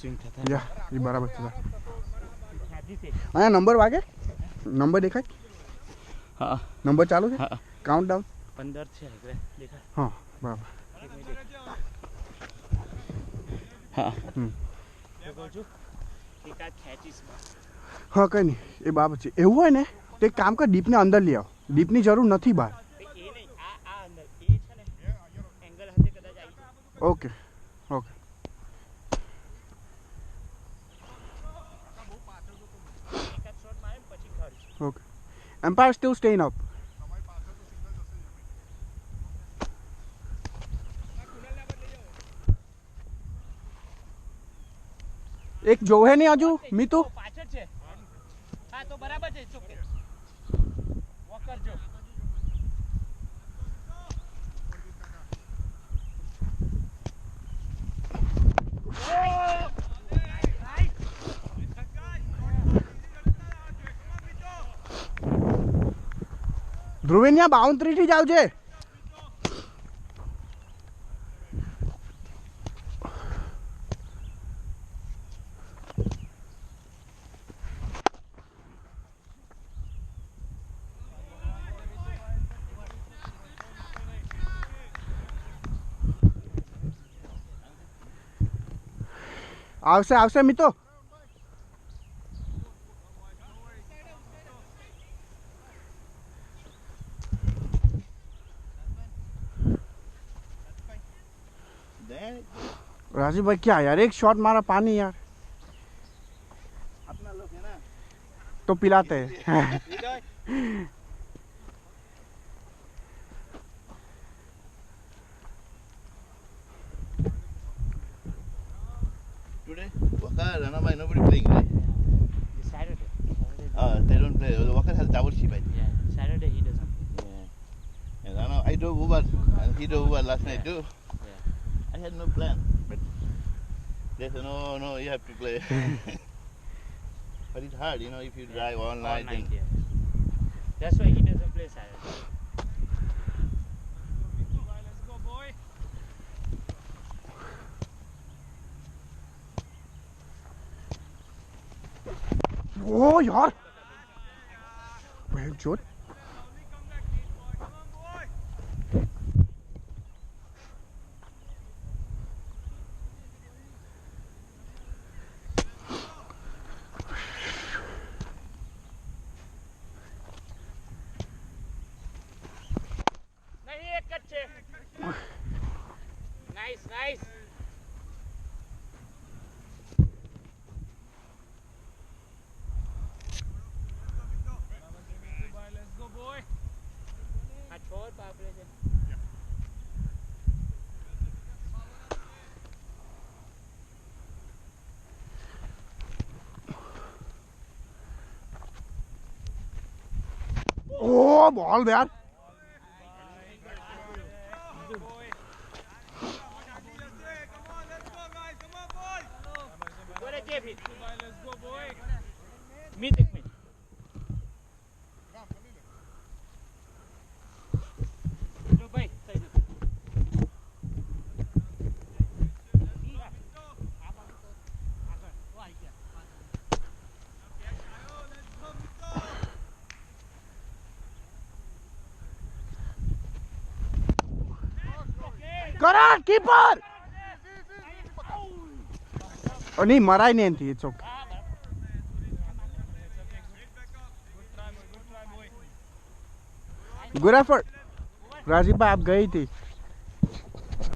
swing થતા યા એ બરાબર છે અહીંયા નંબર વાગે નંબર દેખાય હા નંબર ચાલુ છે હા કાઉન્ટ ડાઉન 15 છે દેખાય હા બરાબર હા હમ હું કહું છું એક આ ખેંચીશ હા કંઈ નહીં એ બાબત છે એવું હોય ને તો એક કામ કર ડીપને અંદર લઈ આવ ડીપની જરૂર નથી બહાર એ નહીં આ અંદર એ છે ને એંગલ હશે કદાચ આવી ઓકે ઓકે એકાદ શોટ મારે ને પછી ખર્ચ okay umpire steel Stein up એક જોહે નહીં હજુ મીતુ પાછળ છે હા તો બરાબર છે ચોકે વોક કરજો ધ્રુવીન ત્યાં બાઉન્ડ્રી થી જ આવજે આવશે આવશે મિતો राजीव भाई क्या यार एक शॉट मारा पानी यार अपना लोग है ना तो पिलाते हैं today Walker Ranamai nobody playing right Saturday they don't play Walker has double shift I think yeah Saturday he doesn't yeah and I drove Uber and he drove Uber last night too yeah I had no plan but they said no you have to play but it's hard you know if you drive all night all night then yeah that's why he doesn't play Saturday ओ यार जोर નહીં એક જ છે nice nice આ છોડ પાપડે છે ओ ball यार બોલે કે ફિટ મિત એક મિનિટ જો ભાઈ થઈ જશે करा कीपर और नहीं मराई नहीं थी it's okay good effort Rajiv भाई आप गई थी